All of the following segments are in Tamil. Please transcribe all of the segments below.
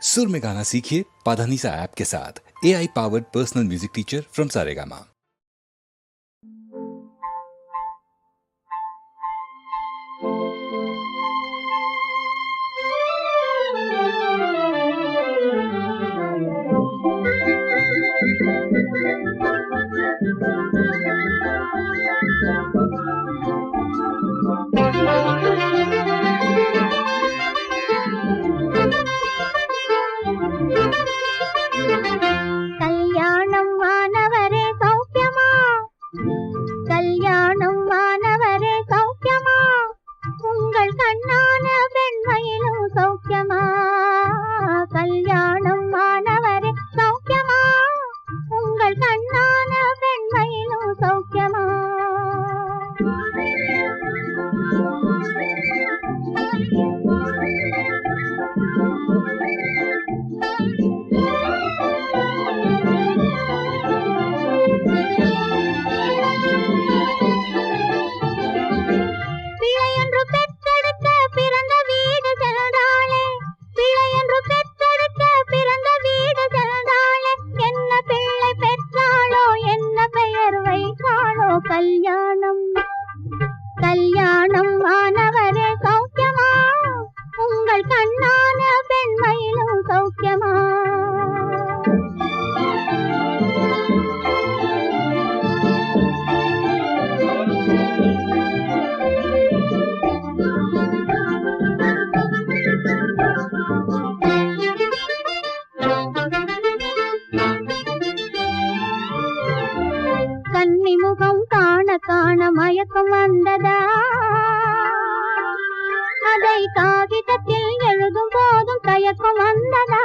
सुर में गाना सीखिए पाधानीसा ऐप के साथ। AI powered personal music teacher from Saregama. கல்யாணம் மாணவரே சௌக்கியமா, கல்யாணம் மாணவரே சௌக்கியமா, உங்கள் கண்ணான பெண்மையிலும் சௌக்கியமா. கல்யாணம் மாணவரே சௌக்கியமா, உங்கள் கண்ணான பெண்மையிலும் சௌக்கியமா. பிழையென்று பெற்றெடுக்க பிறந்த வீடு செல்தாளே, பிழையென்று பெற்றெடுக்க பிறந்த வீடு செல்தாளே, என்ன பிள்ளை பெற்றாளோ என்ன பெயர் வைத்தாளோ. கல்யாணம் கல்யாணம் மாணவரே சௌக்கியமா, உங்கள் கண்ணான பெண்மையிலும் சௌக்கியமா. கன்னி முகம் காண காண மயக்கம் வந்ததா, அதை காகிதத்தில் எழுதும் போதும் தயக்கம் வந்ததா.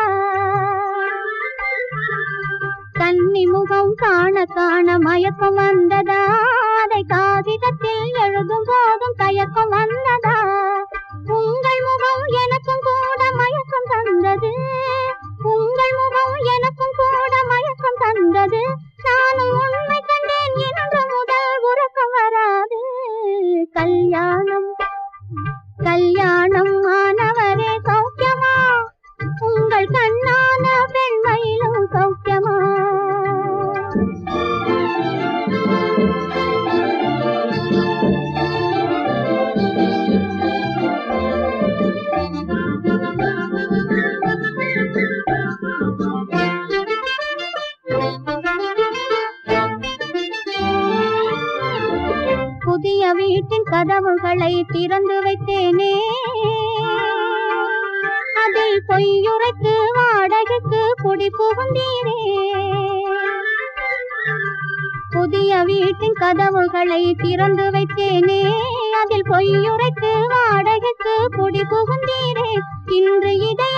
கன்னி முகம் காண காண மயக்கம் வந்ததா, அதை காகிதத்தில் எழுதும் போதும் தயக்கம் வந்ததா. உங்கள் முகம் எனக்கும் கூட மயக்கம் தந்தது, உங்கள் முகம் எனக்கும் கூட மயக்கம் தந்தது. நானும் உண்மை கண்டேன் என்று முதல் உறக்கம் வராது. கல்யாணம் கல்யாணம் மாணவரே சௌக்கியமா, உங்கள் கண்ணான பெண்மையிலும் சௌக்கியமா. புதிய வீட்டின் கதவுகளை திறந்து வைத்தேனே, அதில் பொய்யுரைத்து வாடகைக்கு குடி புகுந்தீரே. புதிய வீட்டின் கதவுகளை திறந்து வைத்தேனே, அதில் பொய்யுரைத்து வாடகைக்கு குடி புகுந்தீரே. இன்று இதய